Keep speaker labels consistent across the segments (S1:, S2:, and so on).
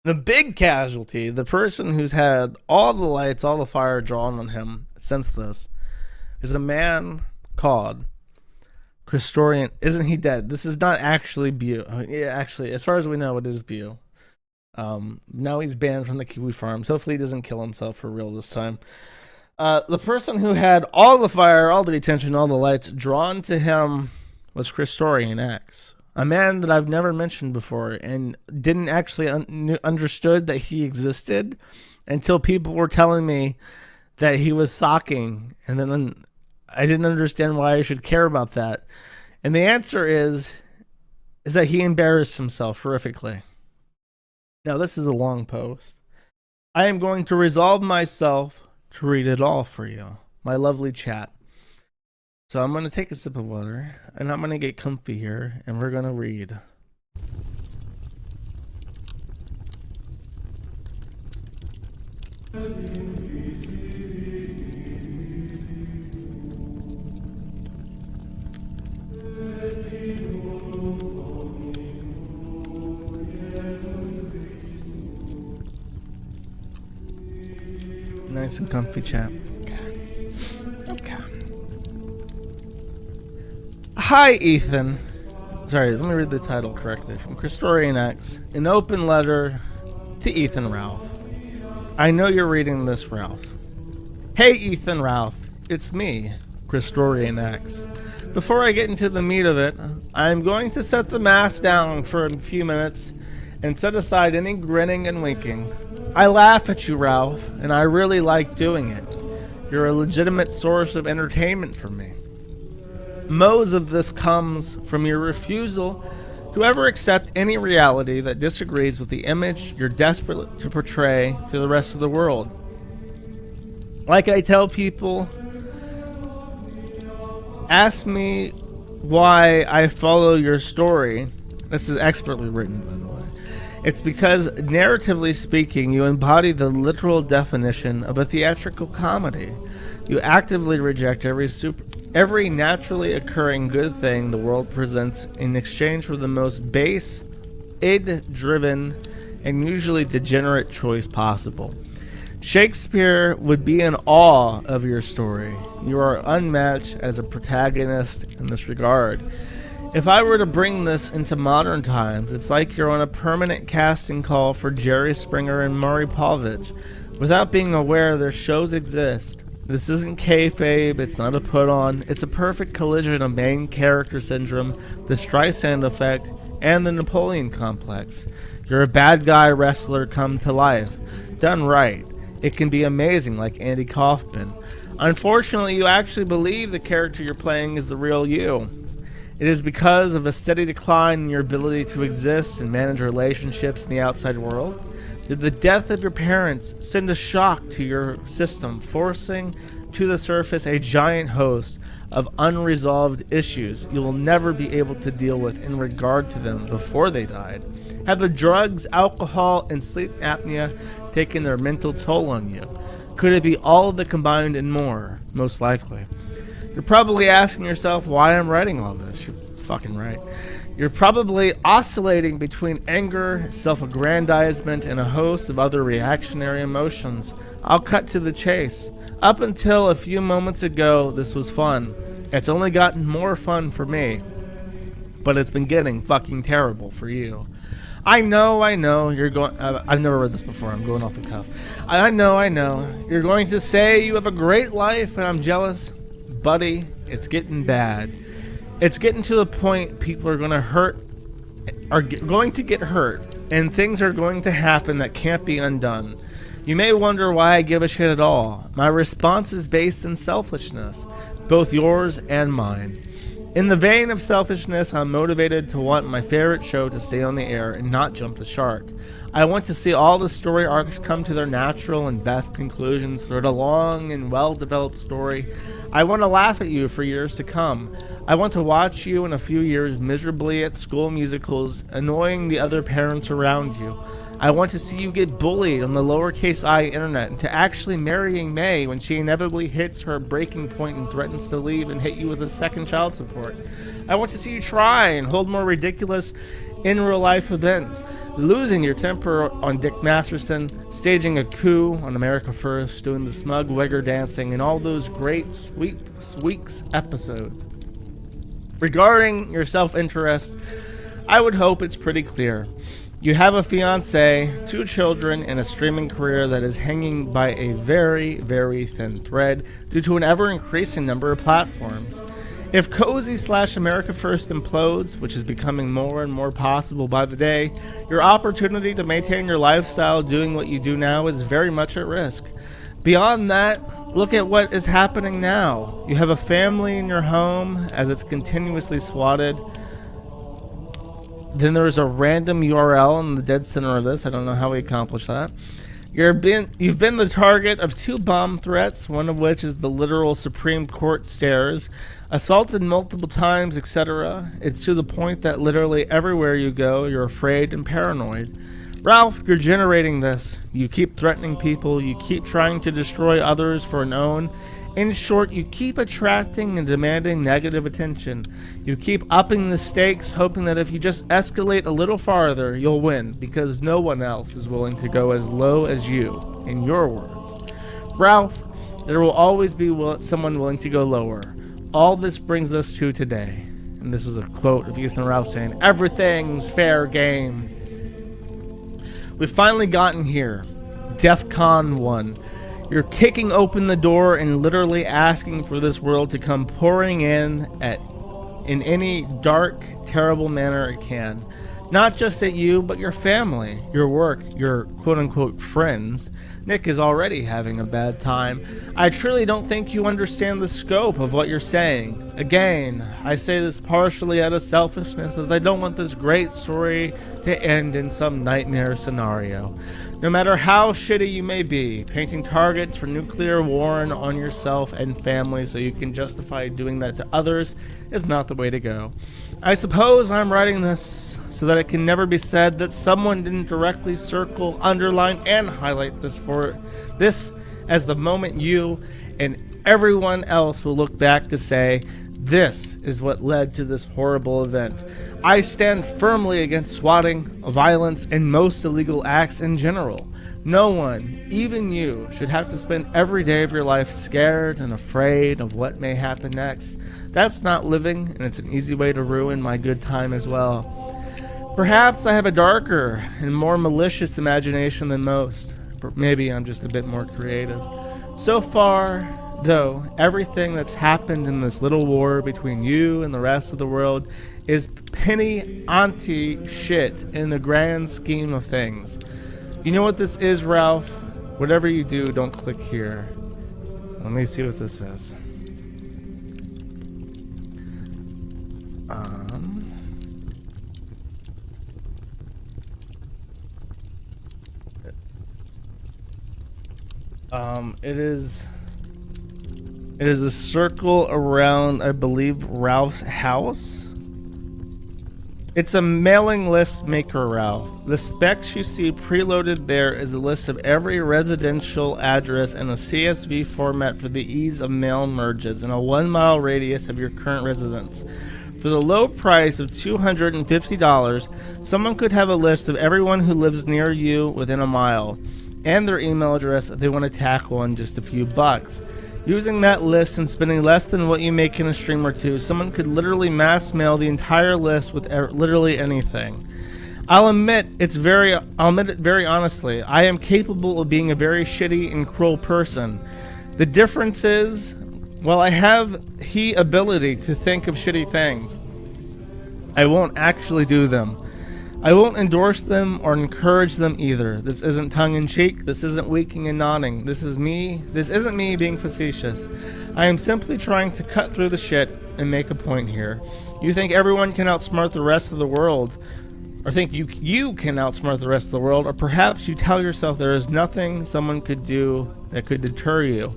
S1: The big casualty, the person who's had all the lights, all the fire drawn on him since this, is a man called Christorian. Isn't he dead? This is not actually Bew. Yeah, actually, as far as we know, it is Bew. Now he's banned from the Kiwi Farms. Hopefully he doesn't kill himself for real this time. The person who had all the fire, all the attention, all the lights drawn to him was Christorian X. A man that I've never mentioned before and didn't actually understood that he existed until people were telling me that he was socking. And then I didn't understand why I should care about that. And the answer is that he embarrassed himself horrifically. Now, this is a long post. I am going to resolve myself to read it all for you, my lovely chat. So I'm going to take a sip of water, and I'm going to get comfy here, and we're going to read. Nice and comfy chat. Okay. Hi, Ethan. Sorry, let me read the title correctly. From Christorian X, an open letter to Ethan Ralph. I know you're reading this, Ralph. Hey, Ethan Ralph. It's me, Christorian X. Before I get into the meat of it, I'm going to set the mask down for a few minutes and set aside any grinning and winking. I laugh at you, Ralph, and I really like doing it. You're a legitimate source of entertainment for me. Most of this comes from your refusal to ever accept any reality that disagrees with the image you're desperate to portray to the rest of the world. Like I tell people, ask me why I follow your story. This is expertly written, by the way. It's because, narratively speaking, you embody the literal definition of a theatrical comedy. You actively reject every naturally occurring good thing the world presents in exchange for the most base, id-driven, and usually degenerate choice possible. Shakespeare would be in awe of your story. You are unmatched as a protagonist in this regard. If I were to bring this into modern times, it's like you're on a permanent casting call for Jerry Springer and Maury Povich without being aware their shows exist. This isn't kayfabe, it's not a put-on, it's a perfect collision of main character syndrome, the Streisand effect, and the Napoleon complex. You're a bad guy wrestler come to life. Done right, it can be amazing, like Andy Kaufman. Unfortunately, you actually believe the character you're playing is the real you. It is because of a steady decline in your ability to exist and manage relationships in the outside world. Did the death of your parents send a shock to your system, forcing to the surface a giant host of unresolved issues you will never be able to deal with in regard to them before they died? Have the drugs, alcohol, and sleep apnea taken their mental toll on you? Could it be all of the combined and more? Most likely. You're probably asking yourself why I'm writing all this. You're fucking right. You're probably oscillating between anger, self-aggrandizement, and a host of other reactionary emotions. I'll cut to the chase. Up until a few moments ago, this was fun. It's only gotten more fun for me. But it's been getting fucking terrible for you. I know, you're going... I've never read this before, I'm going off the cuff. I know. You're going to say you have a great life and I'm jealous. Buddy, it's getting bad. It's getting to the point people are going to get hurt, and things are going to happen that can't be undone. You may wonder why I give a shit at all. My response is based in selfishness, both yours and mine. In the vein of selfishness, I'm motivated to want my favorite show to stay on the air and not jump the shark. I want to see all the story arcs come to their natural and best conclusions throughout a long and well-developed story. I want to laugh at you for years to come. I want to watch you in a few years miserably at school musicals, annoying the other parents around you. I want to see you get bullied on the lowercase I internet into actually marrying May when she inevitably hits her breaking point and threatens to leave and hit you with a second child support. I want to see you try and hold more ridiculous in real life events, losing your temper on Dick Masterson, staging a coup on America First, doing the smug wigger dancing, and all those great Sweeks episodes. Regarding your self-interest, I would hope it's pretty clear. You have a fiance, 2 children, and a streaming career that is hanging by a very, very thin thread due to an ever-increasing number of platforms. If Cozy/America First implodes, which is becoming more and more possible by the day, your opportunity to maintain your lifestyle doing what you do now is very much at risk. Beyond that, look at what is happening now. You have a family in your home as it's continuously swatted. Then there's a random URL in the dead center of this. I don't know how we accomplished that. You've been the target of 2 bomb threats, one of which is the literal Supreme Court stairs, assaulted multiple times, etc. It's to the point that literally everywhere you go, you're afraid and paranoid. Ralph, you're generating this. You keep threatening people, you keep trying to destroy others for an own. In short, you keep attracting and demanding negative attention. You keep upping the stakes, hoping that if you just escalate a little farther, you'll win, because no one else is willing to go as low as you, in your words. Ralph, there will always be someone willing to go lower. All this brings us to today. And this is a quote of Ethan Ralph saying, "Everything's fair game." We've finally gotten here. DEFCON 1. You're kicking open the door and literally asking for this world to come pouring in any dark, terrible manner it can. Not just at you, but your family, your work, your quote-unquote friends. Nick is already having a bad time. I truly don't think you understand the scope of what you're saying. Again, I say this partially out of selfishness, as I don't want this great story to end in some nightmare scenario. No matter how shitty you may be, painting targets for nuclear war on yourself and family so you can justify doing that to others is not the way to go. I suppose I'm writing this so that it can never be said that someone didn't directly circle, underline, and highlight this as the moment you and everyone else will look back to say, this is what led to this horrible event. I stand firmly against swatting, violence, and most illegal acts in general. No one, even you, should have to spend every day of your life scared and afraid of what may happen next. That's not living, and it's an easy way to ruin my good time as well. Perhaps I have a darker and more malicious imagination than most. Maybe I'm just a bit more creative. So far, though, everything that's happened in this little war between you and the rest of the world is penny auntie shit in the grand scheme of things. You know what this is, Ralph? Whatever you do, don't click here. Let me see what this is. It is a circle around, I believe, Ralph's house. It's a mailing list maker, Ralph. The specs you see preloaded there is a list of every residential address in a CSV format for the ease of mail merges in a 1-mile radius of your current residence. For the low price of $250, someone could have a list of everyone who lives near you within a mile, and their email address if they want to tackle in just a few bucks. Using that list and spending less than what you make in a stream or two, someone could literally mass mail the entire list with literally anything. I'll admit it very honestly, I am capable of being a very shitty and cruel person. The difference is, while I have the ability to think of shitty things, I won't actually do them. I won't endorse them or encourage them either. This isn't tongue-in-cheek. This isn't winking and nodding. This isn't me being facetious. I am simply trying to cut through the shit and make a point here. You think everyone can outsmart the rest of the world, or think you can outsmart the rest of the world, or perhaps you tell yourself there is nothing someone could do that could deter you.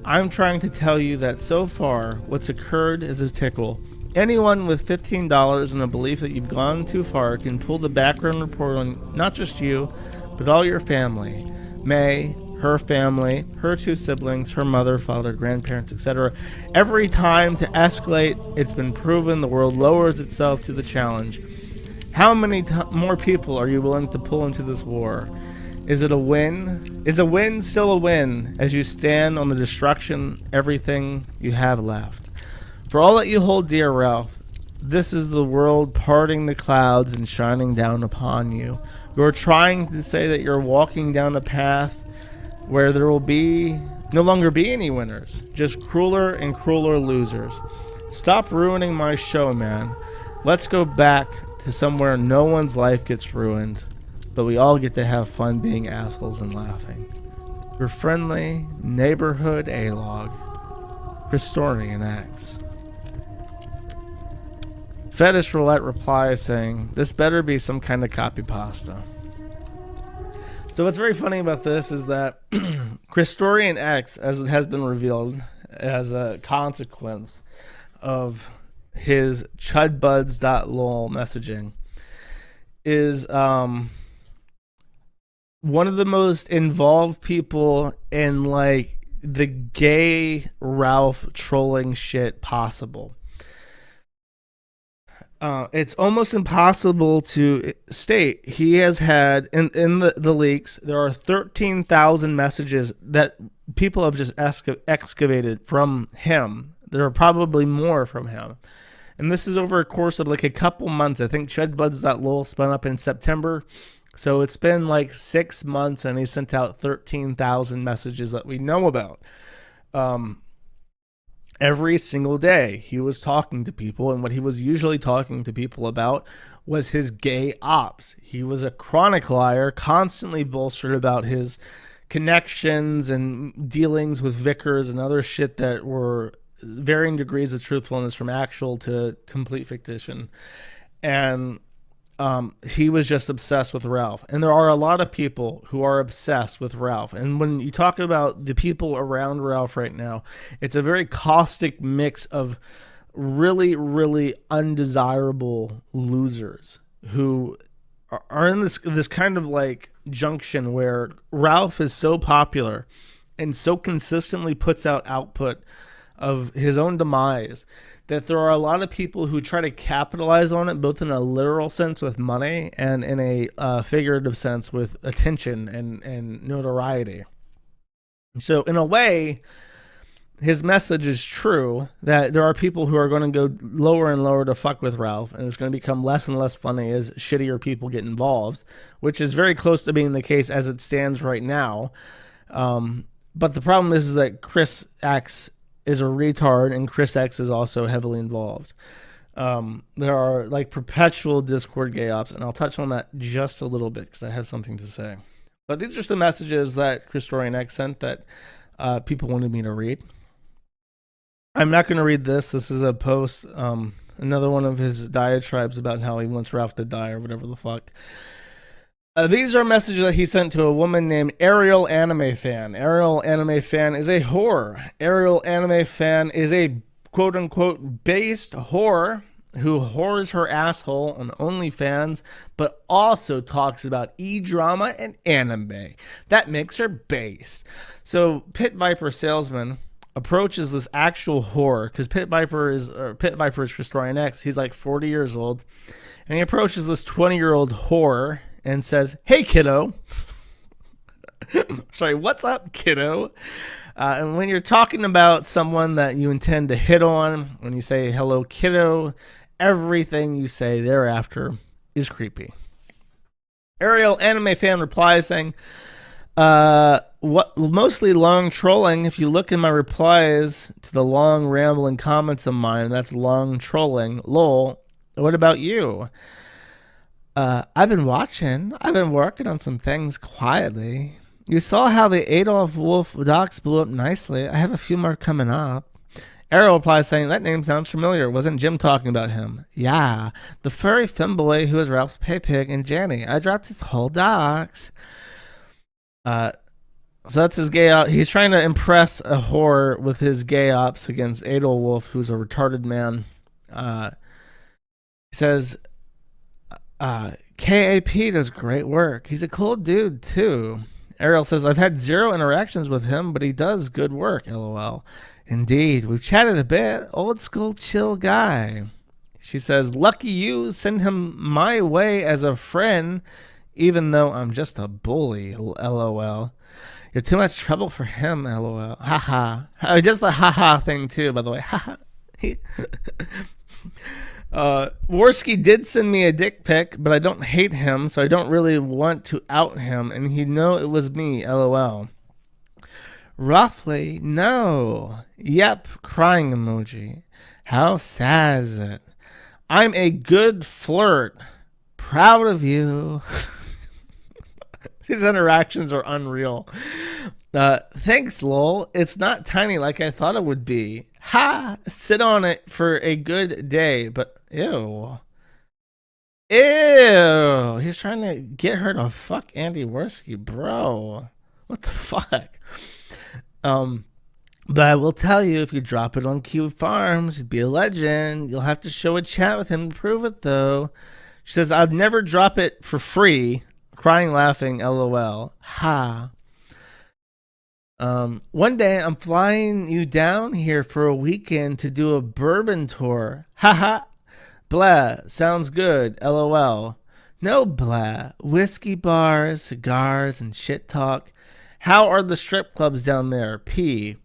S1: I'm trying to tell you that so far, what's occurred is a tickle. Anyone with $15 and a belief that you've gone too far can pull the background report on not just you, but all your family. May, her family, her 2 siblings, her mother, father, grandparents, etc. Every time to escalate, it's been proven the world lowers itself to the challenge. How many more people are you willing to pull into this war? Is it a win? Is a win still a win as you stand on the destruction, everything you have left? For all that you hold dear, Ralph, this is the world parting the clouds and shining down upon you. You're trying to say that you're walking down a path where there will no longer be any winners, just crueler and crueler losers. Stop ruining my show, man. Let's go back to somewhere no one's life gets ruined, but we all get to have fun being assholes and laughing. Your friendly neighborhood A-log, Christorian X. Fetish Roulette replies saying, this better be some kind of copypasta. So what's very funny about this is that Christorian X, as it has been revealed, as a consequence of his chududs.lol messaging, is one of the most involved people in like the gay Ralph trolling shit possible. It's almost impossible to state. He has had, in the leaks, there are 13,000 messages that people have just excavated from him. There are probably more from him. And this is over a course of like a couple months. I think Chugbuds.lol spun up in September. So it's been like 6 months and he sent out 13,000 messages that we know about. Every single day he was talking to people, and what he was usually talking to people about was his gay ops. He was a chronic liar, constantly bolstered about his connections and dealings with vicars and other shit that were varying degrees of truthfulness from actual to complete fictition. And he was just obsessed with Ralph. And there are a lot of people who are obsessed with Ralph. And when you talk about the people around Ralph right now, it's a very caustic mix of really, really undesirable losers who are in this kind of like junction where Ralph is so popular and so consistently puts out output of his own demise that there are a lot of people who try to capitalize on it, both in a literal sense with money and in a figurative sense with attention and notoriety. So in a way, his message is true that there are people who are going to go lower and lower to fuck with Ralph, and it's going to become less and less funny as shittier people get involved, which is very close to being the case as it stands right now. But the problem is that Chris X is a retard, and Chris X is also heavily involved. There are like perpetual Discord gay ops, and I'll touch on that just a little bit because I have something to say. But these are some messages that Christorian X sent that people wanted me to read. I'm not going to read this. This is a post, another one of his diatribes about how he wants Ralph to die or whatever the fuck. These are messages that he sent to a woman named Ariel Anime Fan. Ariel Anime Fan is a whore. Ariel Anime Fan is a quote-unquote based whore who whores her asshole on OnlyFans, but also talks about e-drama and anime. That makes her based. So Pit Viper Salesman approaches this actual whore, because Pit Viper is Christorian X. He's like 40 years old, and he approaches this 20-year-old whore and says, "Hey, kiddo." Sorry, what's up, kiddo? And when you're talking about someone that you intend to hit on, when you say, "Hello, kiddo," everything you say thereafter is creepy. Ariel Anime Fan replies saying, what mostly long trolling. If you look in my replies to the long rambling comments of mine, that's long trolling. Lol. What about you? I've been watching. I've been working on some things quietly. You saw how the Adolf Wolf docs blew up nicely. I have a few more coming up. Ariel replies saying, that name sounds familiar. Wasn't Jim talking about him? Yeah, the furry femboy who is Ralph's pay pig and Janny. I dropped his whole docs. So that's his gay op. He's trying to impress a whore with his gay ops against Adolf Wolf, who's a retarded man. He says, KAP does great work. He's a cool dude, too. Ariel says, I've had 0 interactions with him, but he does good work, LOL. Indeed. We've chatted a bit. Old school chill guy. She says, lucky you, send him my way as a friend, even though I'm just a bully, lol. You're too much trouble for him, lol. Haha. Just the haha thing, too, by the way. Haha. Worski did send me a dick pic, but I don't hate him, so I don't really want to out him, and he'd know it was me, lol. Roughly, no. Yep, crying emoji. How sad is it? I'm a good flirt. Proud of you. These interactions are unreal. Thanks, lol. It's not tiny like I thought it would be. Ha! Sit on it for a good day, but ew. Ew! He's trying to get her to fuck Andy Worski, bro. What the fuck? But I will tell you, if you drop it on Kiwi Farms, you'd be a legend. You'll have to show a chat with him to prove it, though. She says, I'd never drop it for free. Crying, laughing, lol. Ha. One day I'm flying you down here for a weekend to do a bourbon tour. Haha. Blah. Sounds good. LOL. No blah. Whiskey bars, cigars, and shit talk. How are the strip clubs down there? P.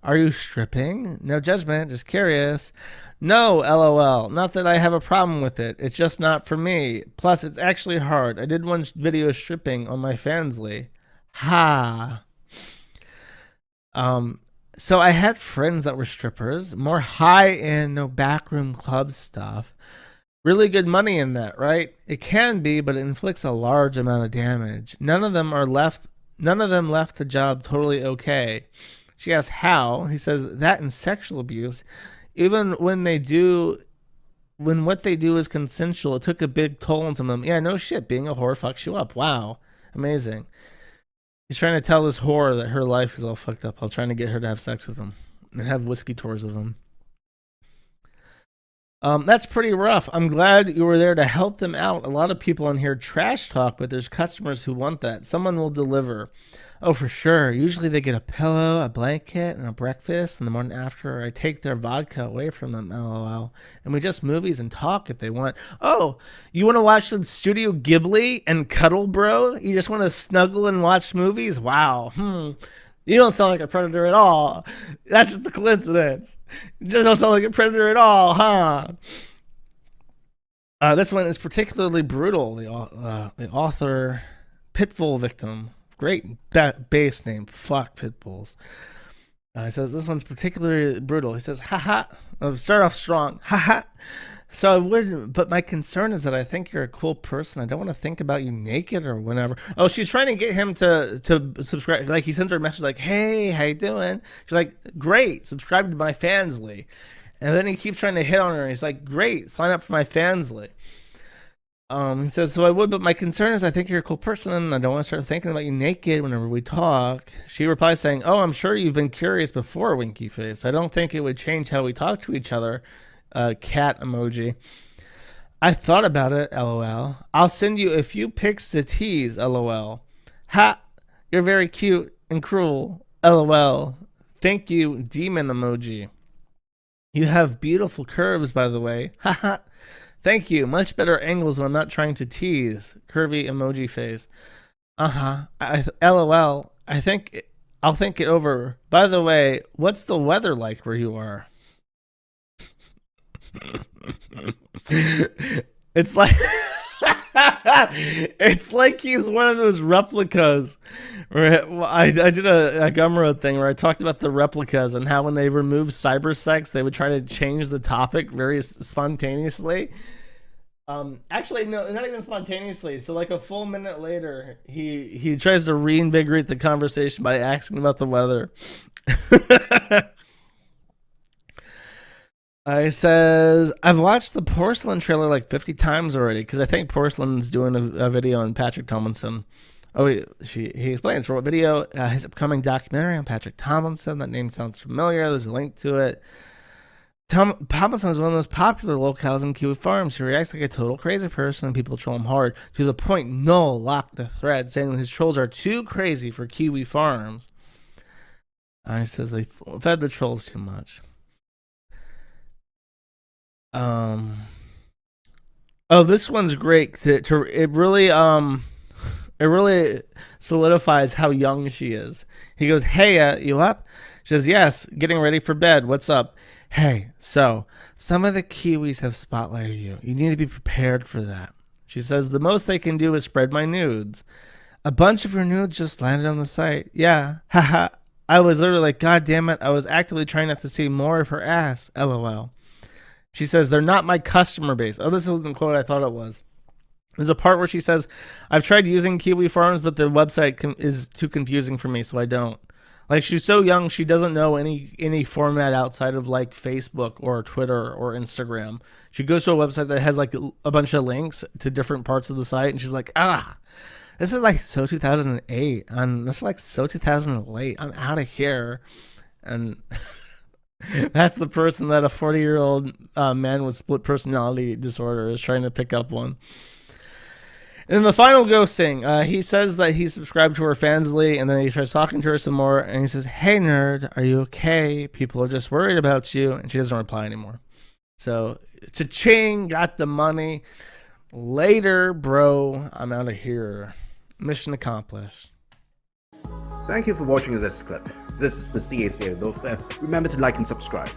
S1: Are you stripping? No judgment. Just curious. No, LOL. Not that I have a problem with it. It's just not for me. Plus, it's actually hard. I did one video stripping on my Fansly. Ha. So I had friends that were strippers, more high-end, no backroom club stuff. Really good money in that, right? It can be, but it inflicts a large amount of damage. None of them left the job totally okay. She asks how. He says that and sexual abuse, even when what they do is consensual, it took a big toll on some of them. Yeah, no shit. Being a whore fucks you up. Wow. Amazing. He's trying to tell this whore that her life is all fucked up while trying to get her to have sex with him and have whiskey tours with him. That's pretty rough. I'm glad you were there to help them out. A lot of people in here trash talk, but there's customers who want that. Someone will deliver. Oh, for sure. Usually they get a pillow, a blanket, and a breakfast. And the morning after, I take their vodka away from them, lol. And we just movies and talk if they want. Oh, you want to watch some Studio Ghibli and cuddle, bro? You just want to snuggle and watch movies? Wow. You don't sound like a predator at all. That's just a coincidence. You just don't sound like a predator at all, huh? This one is particularly brutal. The author, Pitbull victim. Great base name. Fuck Pitbulls. He says, this one's particularly brutal. He says, haha. I'll start off strong. Haha. So I wouldn't, but my concern is that I think you're a cool person. I don't want to think about you naked or whatever. Oh, she's trying to get him to subscribe. Like, he sends her a message like, hey, how you doing? She's like, great, subscribe to my Fansly. And then he keeps trying to hit on her. He's like, great, sign up for my Fansly. He says, so I would, but my concern is I think you're a cool person and I don't want to start thinking about you naked whenever we talk. She replies saying, oh, I'm sure you've been curious before, winky face. I don't think it would change how we talk to each other. Cat emoji. I thought about it, lol. I'll send you a few pics to tease, lol. Ha! You're very cute and cruel, lol. Thank you, demon emoji. You have beautiful curves, by the way. Haha. Thank you. Much better angles when I'm not trying to tease. Curvy emoji face. LOL. I'll think it over. By the way, what's the weather like where you are? It's like it's like he's one of those replicas. Where I did a Gumroad thing where I talked about the replicas and how when they removed cybersex, they would try to change the topic very spontaneously. Actually, no, not even spontaneously. So like a full minute later, he tries to reinvigorate the conversation by asking about the weather. He says, I've watched the Porcelain trailer like 50 times already because I think Porcelain's doing a video on Patrick Tomlinson. Oh, he explains for what video, his upcoming documentary on Patrick Tomlinson. That name sounds familiar. There's a link to it. Tomlinson is one of the most popular locals in Kiwi Farms. He reacts like a total crazy person and people troll him hard to the point Noel locked the thread saying that his trolls are too crazy for Kiwi Farms. He says they fed the trolls too much. Oh, this one's great. It really it really solidifies how young she is. He goes, "Hey, you up?" She says, "Yes, getting ready for bed. What's up?" "Hey, so some of the Kiwis have spotlighted you. You need to be prepared for that." She says, "The most they can do is spread my nudes. A bunch of your nudes just landed on the site. Yeah, haha. I was literally like, God damn it. I was actively trying not to see more of her ass. LOL." She says, "They're not my customer base." Oh, this wasn't the quote I thought it was. There's a part where she says, "I've tried using Kiwi Farms, but the website is too confusing for me, so I don't." Like, she's so young, she doesn't know any format outside of like Facebook or Twitter or Instagram. She goes to a website that has like a bunch of links to different parts of the site, and she's like, this is like so 2008, and this is like so 2008. I'm out of here, and that's the person that a 40-year-old man with split personality disorder is trying to pick up on. And the final ghosting, he says that he's subscribed to her Fansly, and then he tries talking to her some more, and he says, "Hey, nerd, are you okay? People are just worried about you," and she doesn't reply anymore. So, cha-ching, got the money. Later, bro, I'm out of here. Mission accomplished.
S2: Thank you for watching this clip. This is the CACA Fan. Remember to like and subscribe.